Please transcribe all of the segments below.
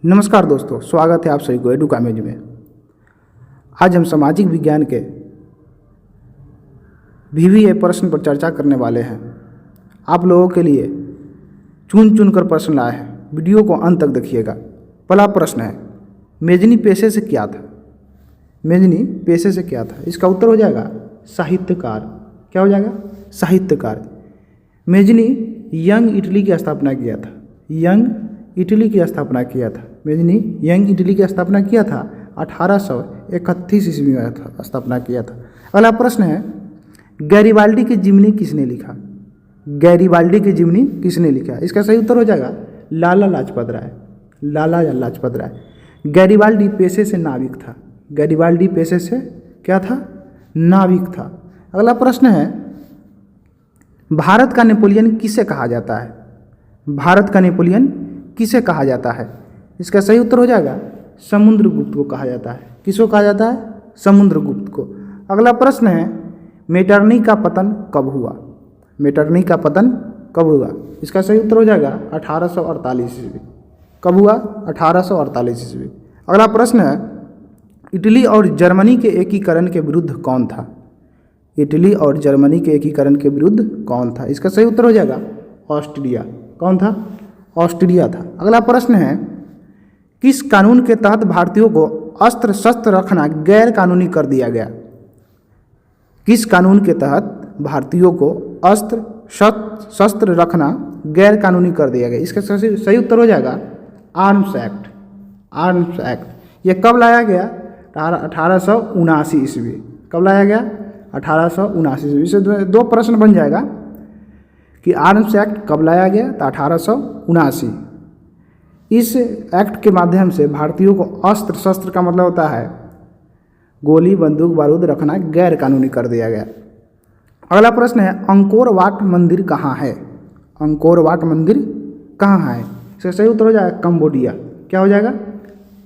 नमस्कार दोस्तों, स्वागत है आप सभी को एडुकामेज में। आज हम सामाजिक विज्ञान के VVA प्रश्न पर चर्चा करने वाले हैं। आप लोगों के लिए चुन कर प्रश्न लाए हैं, वीडियो को अंत तक देखिएगा। पहला प्रश्न है, मेजनी पेशे से क्या था? मेजनी पेशे से क्या था? इसका उत्तर हो जाएगा साहित्यकार। क्या हो जाएगा? साहित्यकार। मेजनी यंग इटली की स्थापना किया था। यंग इटली की स्थापना किया था। मेजनी यंग इटली की स्थापना किया था 1831 ईस्वी में स्थापना किया था। अगला प्रश्न है, गैरिबाल्डी की जिमनी किसने लिखा? गैरिबाल्डी की जिमनी किसने लिखा? इसका सही उत्तर हो जाएगा लाला लाजपत राय। लाला लाजपत राय। गैरिबाल्डी पेशे से नाविक था। गैरिबाल्डी पेशे से क्या था? नाविक था। अगला प्रश्न है, भारत का नेपोलियन किसे कहा जाता है? भारत का नेपोलियन किसे कहा जाता है? इसका सही उत्तर हो जाएगा समुद्रगुप्त को कहा जाता है। किसको कहा जाता है? समुद्रगुप्त को। अगला प्रश्न है, मेटरनी का पतन कब हुआ? मेटरनी का पतन कब हुआ? इसका सही उत्तर हो जाएगा 1848 ईस्वी। कब हुआ? 1848 ईस्वी। अगला प्रश्न है, इटली और जर्मनी के एकीकरण के विरुद्ध कौन था? इटली और जर्मनी के एकीकरण के विरुद्ध कौन था? इसका सही उत्तर हो जाएगा ऑस्ट्रिया। कौन था? ऑस्ट्रिया था। अगला प्रश्न है, किस कानून के तहत भारतीयों को अस्त्र शस्त्र रखना गैर कानूनी कर दिया गया? किस कानून के तहत भारतीयों को अस्त्र शस्त्र रखना गैर कानूनी कर दिया गया? इसका सही उत्तर हो जाएगा आर्म्स एक्ट। Arms act. यह कब लाया गया? 1879 ईस्वी। कब लाया गया? 1879 ईस्वी। इससे दो प्रश्न बन जाएगा कि आर्म्स एक्ट कब लाया गया? तो 1879। इस एक्ट के माध्यम से भारतीयों को अस्त्र शस्त्र का मतलब होता है गोली बंदूक बारूद रखना गैर कानूनी कर दिया गया। अगला प्रश्न है, अंकोर वाट मंदिर कहाँ है? अंकोर वाट मंदिर कहाँ है? इसका सही उत्तर हो जाएगा कंबोडिया। क्या हो जाएगा?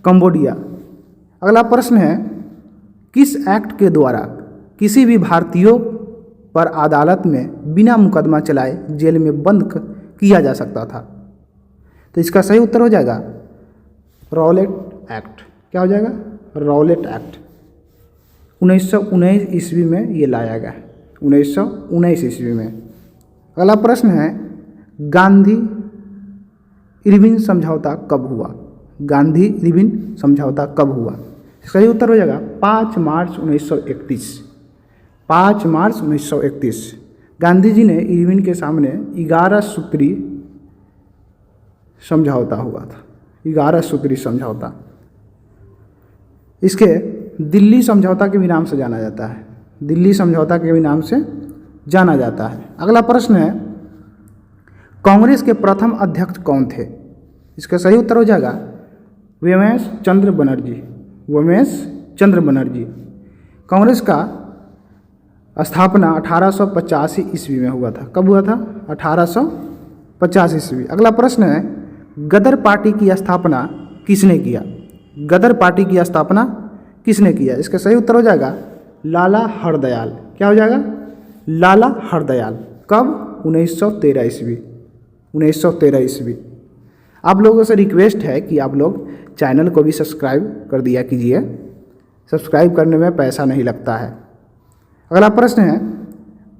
कंबोडिया। अगला प्रश्न है, किस एक्ट के द्वारा किसी भी भारतीयों पर अदालत में बिना मुकदमा चलाए जेल में बंद किया जा सकता था? तो इसका सही उत्तर हो जाएगा रॉलेट एक्ट। क्या हो जाएगा? Rowlatt act. 1919 ईस्वी में ये लाया गया। 1919 ईस्वी में। अगला प्रश्न है, गांधी इरविन समझौता कब हुआ? गांधी इरविन समझौता कब हुआ? इसका सही उत्तर हो जाएगा 5 मार्च 1931। 5 मार्च 1931 गांधी जी ने इरविन के सामने 11 सूत्री समझौता हुआ था। 11 सूत्री समझौता। इसके दिल्ली समझौता के भी नाम से जाना जाता है। दिल्ली समझौता के भी नाम से जाना जाता है। अगला प्रश्न है, कांग्रेस के प्रथम अध्यक्ष कौन थे? इसका सही उत्तर हो जाएगा उमेश चंद्र बनर्जी। उमेश चंद्र बनर्जी। कांग्रेस का स्थापना 1885 ईस्वी में हुआ था। कब हुआ था? 1885 ईस्वी। अगला प्रश्न है, गदर पार्टी की स्थापना किसने किया? गदर पार्टी की स्थापना किसने किया? इसका सही उत्तर हो जाएगा लाला हरदयाल। क्या हो जाएगा? लाला हरदयाल। कब? 1913 ईस्वी। 1913 ईस्वी। आप लोगों से रिक्वेस्ट है कि आप लोग चैनल को भी सब्सक्राइब कर दिया कीजिए। सब्सक्राइब करने में पैसा नहीं लगता है। अगला प्रश्न है,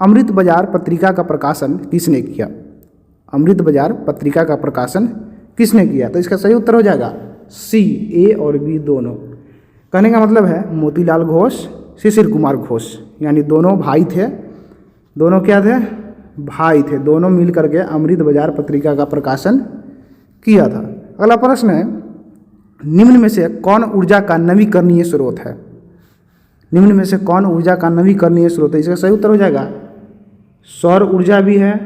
अमृत बाजार पत्रिका का प्रकाशन किसने किया? अमृत बाजार पत्रिका का प्रकाशन किसने किया? तो इसका सही उत्तर हो जाएगा सी। ए और बी दोनों। कहने का मतलब है मोतीलाल घोष, शिशिर कुमार घोष, यानी दोनों भाई थे। दोनों क्या थे? भाई थे। दोनों मिल करके अमृत बाजार पत्रिका का प्रकाशन किया था। अगला प्रश्न है, निम्न में से कौन ऊर्जा का नवीकरणीय स्रोत है? निम्न में से कौन ऊर्जा का नवीकरणीय स्रोत है? इसका सही उत्तर हो जाएगा सौर ऊर्जा भी है,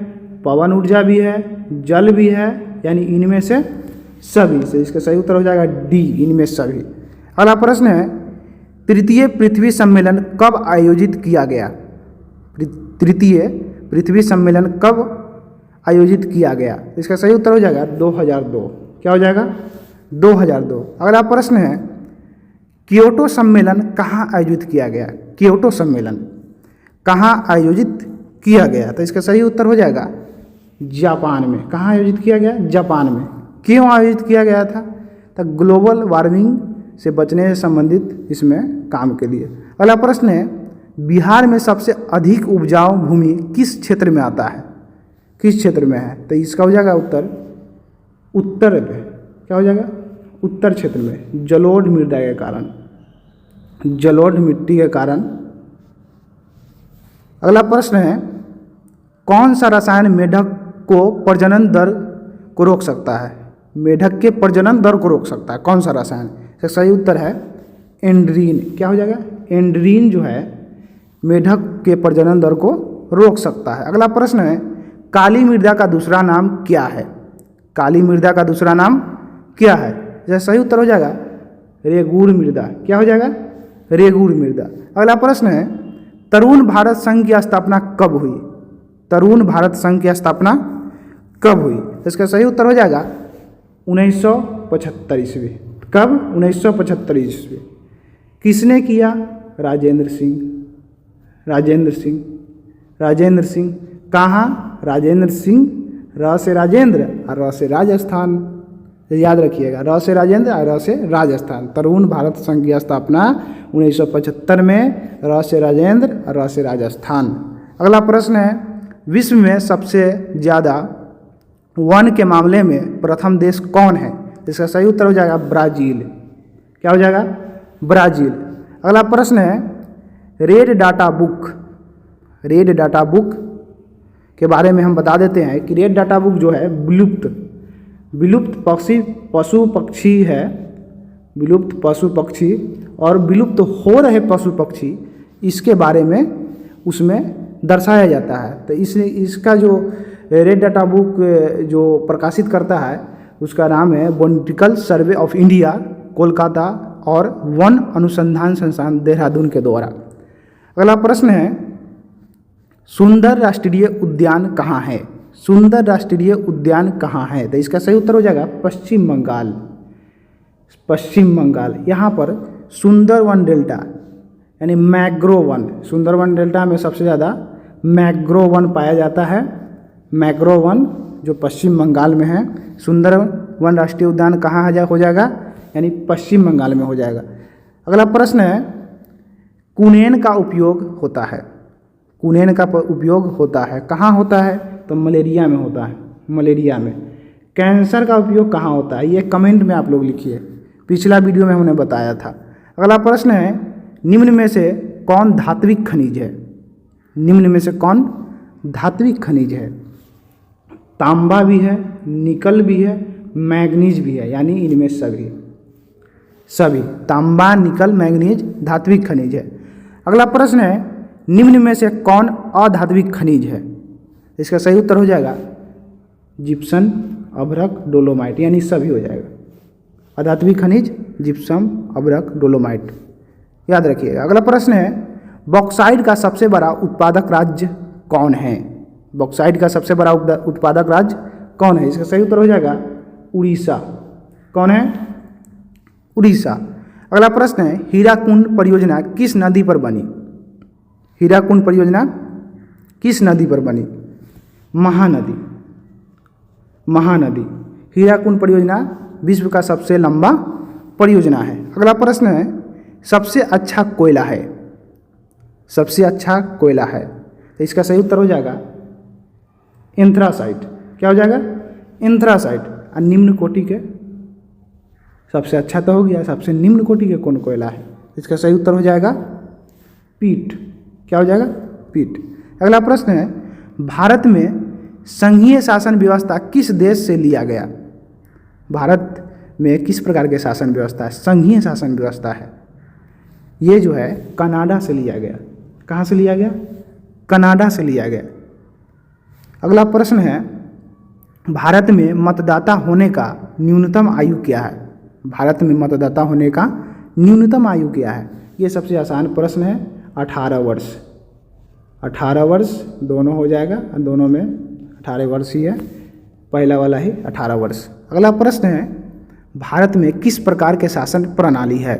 पवन ऊर्जा भी है, जल भी है, यानी इनमें से सभी। से इसका सही उत्तर हो जाएगा डी, इनमें सभी। अगला प्रश्न है, तृतीय पृथ्वी सम्मेलन कब आयोजित किया गया? तृतीय पृथ्वी सम्मेलन कब आयोजित किया गया? इसका सही उत्तर हो जाएगा 2002। क्या हो जाएगा? 2002। अगला प्रश्न है, क्योटो सम्मेलन कहाँ आयोजित किया गया? क्योटो सम्मेलन कहाँ आयोजित किया गया? तो इसका सही उत्तर हो जाएगा जापान में। कहाँ आयोजित किया गया? जापान में। क्यों आयोजित किया गया था? तो ग्लोबल वार्मिंग से बचने से संबंधित इसमें काम के लिए। अगला प्रश्न है, बिहार में सबसे अधिक उपजाऊ भूमि किस क्षेत्र में आता है, किस क्षेत्र में है? तो इसका हो जाएगा उत्तर में, क्या हो जाएगा? उत्तर क्षेत्र में, जलोढ़ मृदा के कारण, जलोढ़ मिट्टी के कारण। अगला प्रश्न है, कौन सा रसायन मेढक को प्रजनन दर को रोक सकता है? मेढक के प्रजनन दर को रोक सकता है कौन सा रसायन? इसका सही उत्तर है एंड्रीन। क्या हो जाएगा? एंड्रीन जो है मेढक के प्रजनन दर को रोक सकता है। अगला प्रश्न है, काली मृदा का दूसरा नाम क्या है? काली मृदा का दूसरा नाम क्या है? इसका सही उत्तर हो जाएगा रेगूर मृदा। क्या हो जाएगा? रेगूर मृदा। अगला प्रश्न है, तरुण भारत संघ की स्थापना कब हुई? तरुण भारत संघ की स्थापना कब हुई? इसका सही उत्तर हो जाएगा 1975 ईस्वी। कब? 1975 ईस्वी। किसने किया? राजेंद्र सिंह। राजेंद्र सिंह, राजेंद्र सिंह। कहाँ? राजेंद्र सिंह, र से राजेंद्र और र से राजस्थान, याद रखिएगा, र से राजेंद्र और र से राजस्थान। तरुण भारत संघ की स्थापना 1975 में, र से राजेंद्र और र से राजस्थान। अगला प्रश्न है, विश्व में सबसे ज़्यादा वन के मामले में प्रथम देश कौन है? इसका सही उत्तर हो जाएगा ब्राज़ील। क्या हो जाएगा? ब्राज़ील। अगला प्रश्न है, red data book, red data book के बारे में हम बता देते हैं कि रेड डाटा बुक जो है विलुप्त पशु पक्षी है, विलुप्त पशु पक्षी और विलुप्त हो रहे पशु पक्षी, इसके बारे में उसमें दर्शाया जाता है। तो इसका जो रेड डाटा बुक जो प्रकाशित करता है उसका नाम है botanical survey of India, Kolkata और वन अनुसंधान संस्थान देहरादून के द्वारा। अगला प्रश्न है, सुंदर राष्ट्रीय उद्यान कहाँ है? सुंदर राष्ट्रीय उद्यान कहाँ है? तो इसका सही उत्तर हो जाएगा पश्चिम बंगाल। पश्चिम बंगाल। यहाँ पर सुंदरवन डेल्टा यानी मैंग्रोव वन, सुंदरवन डेल्टा में सबसे ज़्यादा मैंग्रोव वन पाया जाता है। मैंग्रोव वन जो पश्चिम बंगाल में है। सुंदरवन राष्ट्रीय उद्यान कहाँ हो जाएगा? यानी पश्चिम बंगाल में हो जाएगा। अगला प्रश्न है, कुनेन का उपयोग होता है, कुनेन का उपयोग होता है कहाँ होता है? तो मलेरिया में होता है, मलेरिया में। कैंसर का उपयोग कहाँ होता है? ये कमेंट में आप लोग लिखिए, पिछला वीडियो में हमने बताया था। अगला प्रश्न है, निम्न में से कौन धात्विक खनिज है? निम्न में से कौन धात्विक खनिज है? तांबा भी है, निकल भी है, मैग्नीज भी है, यानी इनमें सभी तांबा, निकल, मैग्नीज धात्विक खनिज है। अगला प्रश्न है, निम्न में से कौन अधात्विक खनिज है? इसका सही उत्तर हो जाएगा जिप्सम, अभ्रक, डोलोमाइट, यानी सभी हो जाएगा। अधात्विक खनिज जिप्सम, अभ्रक, डोलोमाइट, याद रखिएगा। अगला प्रश्न है, बॉक्साइट का सबसे बड़ा उत्पादक राज्य कौन है? बॉक्साइट का सबसे बड़ा उत्पादक राज्य कौन है? इसका सही उत्तर हो जाएगा उड़ीसा। कौन है? उड़ीसा। अगला प्रश्न है, हीराकुंड परियोजना किस नदी पर बनी? हीराकुंड परियोजना किस नदी पर बनी? महानदी। महानदी। हीराकुंड परियोजना विश्व का सबसे लंबा परियोजना है। अगला प्रश्न है, सबसे अच्छा कोयला है? सबसे अच्छा कोयला है, तो इसका सही उत्तर हो जाएगा एंथ्रासाइट। क्या हो जाएगा? एंथ्रासाइट। और निम्न कोटि के सबसे अच्छा तो हो गया, सबसे निम्न कोटि के कौन कोयला है? इसका सही उत्तर हो जाएगा पीट। क्या हो जाएगा? पीट। अगला प्रश्न है, भारत में संघीय शासन व्यवस्था किस देश से लिया गया? भारत में किस प्रकार के शासन व्यवस्था है? संघीय शासन व्यवस्था है। ये जो है कनाडा से लिया गया। कहाँ से लिया गया? कनाडा से लिया गया। अगला प्रश्न है, भारत में मतदाता होने का न्यूनतम आयु क्या है? भारत में मतदाता होने का न्यूनतम आयु क्या है? ये सबसे आसान प्रश्न है, 18 वर्ष। 18 वर्ष दोनों हो जाएगा, दोनों में 18 वर्ष ही है, पहला वाला ही 18 वर्ष। अगला प्रश्न है, भारत में किस प्रकार के शासन प्रणाली है?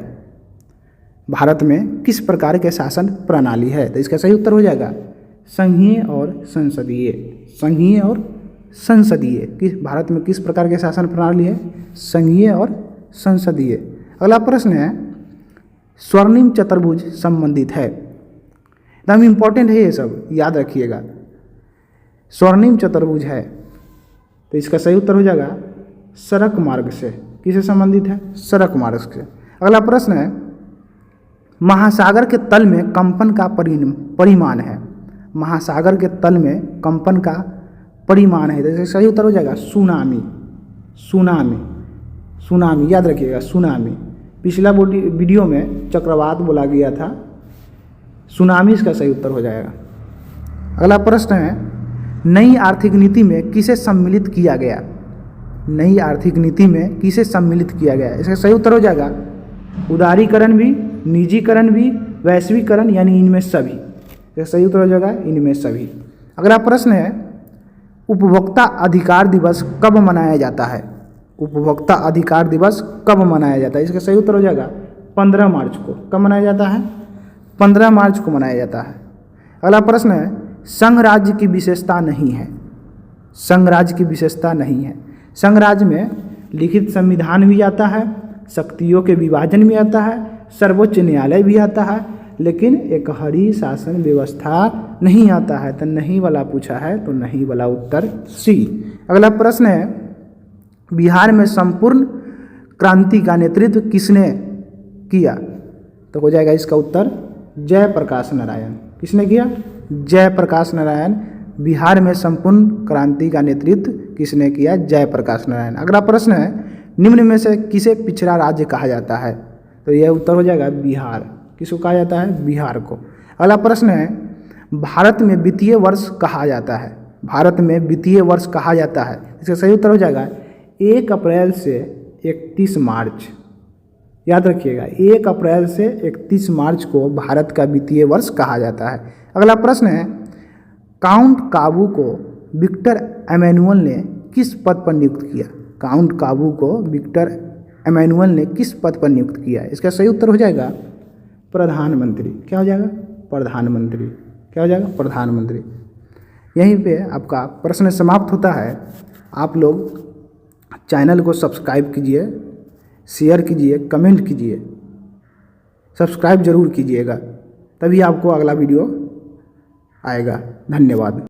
भारत में किस प्रकार के शासन प्रणाली है? तो इसका सही उत्तर हो जाएगा संघीय और संसदीय। संघीय और संसदीय। किस भारत में किस प्रकार के शासन प्रणाली है? संघीय और संसदीय। अगला प्रश्न है स्वर्णिम चतुर्भुज संबंधित है। एकदम इम्पोर्टेंट है, ये सब याद रखिएगा। स्वर्णिम चतुर्भुज है तो इसका सही उत्तर हो जाएगा सड़क मार्ग से। किससे संबंधित है? सड़क मार्ग से। अगला प्रश्न है महासागर के तल में कंपन का परिमाण है। महासागर के तल में कंपन का परिमाण है तो इसका सही उत्तर हो जाएगा सुनामी। सुनामी, सुनामी याद रखिएगा, सुनामी। पिछला वीडियो में चक्रवात बोला गया था, सुनामी इसका सही उत्तर हो जाएगा। अगला प्रश्न है नई आर्थिक नीति में किसे सम्मिलित किया गया? नई आर्थिक नीति में किसे सम्मिलित किया गया? इसका सही उत्तर हो जाएगा उदारीकरण भी, निजीकरण भी, वैश्वीकरण, यानी इनमें सभी। इसका सही उत्तर हो जाएगा इनमें सभी। अगला प्रश्न है उपभोक्ता अधिकार दिवस कब मनाया जाता है? उपभोक्ता अधिकार दिवस कब मनाया जाता है? इसका सही उत्तर हो जाएगा 15 मार्च को। कब मनाया जाता है? 15 मार्च को मनाया जाता है। अगला प्रश्न है संघ राज्य की विशेषता नहीं है। संघ राज्य की विशेषता नहीं है। संघ राज्य में लिखित संविधान भी आता है, शक्तियों के विभाजन भी आता है, सर्वोच्च न्यायालय भी आता है, लेकिन एक हरी शासन व्यवस्था नहीं आता है। तो नहीं वाला पूछा है तो नहीं वाला उत्तर सी। अगला प्रश्न है बिहार में संपूर्ण क्रांति का नेतृत्व किसने किया? तो हो जाएगा इसका उत्तर जयप्रकाश नारायण। किसने किया? जयप्रकाश नारायण। बिहार में संपूर्ण क्रांति का नेतृत्व किसने किया? जयप्रकाश नारायण। अगला प्रश्न है निम्न में से किसे पिछड़ा राज्य कहा जाता है? तो यह उत्तर हो जाएगा बिहार। किसको कहा जाता है? बिहार को। अगला प्रश्न है भारत में वित्तीय वर्ष कहा जाता है। भारत में वित्तीय वर्ष कहा जाता है। इसका सही उत्तर हो जाएगा 1 अप्रैल से 31 मार्च। याद रखिएगा 1 अप्रैल से 31 मार्च को भारत का वित्तीय वर्ष कहा जाता है। अगला प्रश्न है काउंट काबू को विक्टर एमेनुअल ने किस पद पर नियुक्त किया? काउंट काबू को विक्टर एमेनुअल ने किस पद पर नियुक्त किया? इसका सही उत्तर हो जाएगा प्रधानमंत्री। क्या हो जाएगा? प्रधानमंत्री। क्या हो जाएगा? प्रधानमंत्री। यहीं पे आपका प्रश्न समाप्त होता है। आप लोग चैनल को सब्सक्राइब कीजिए, शेयर कीजिए, कमेंट कीजिए, सब्सक्राइब जरूर कीजिएगा, तभी आपको अगला वीडियो आएगा। धन्यवाद।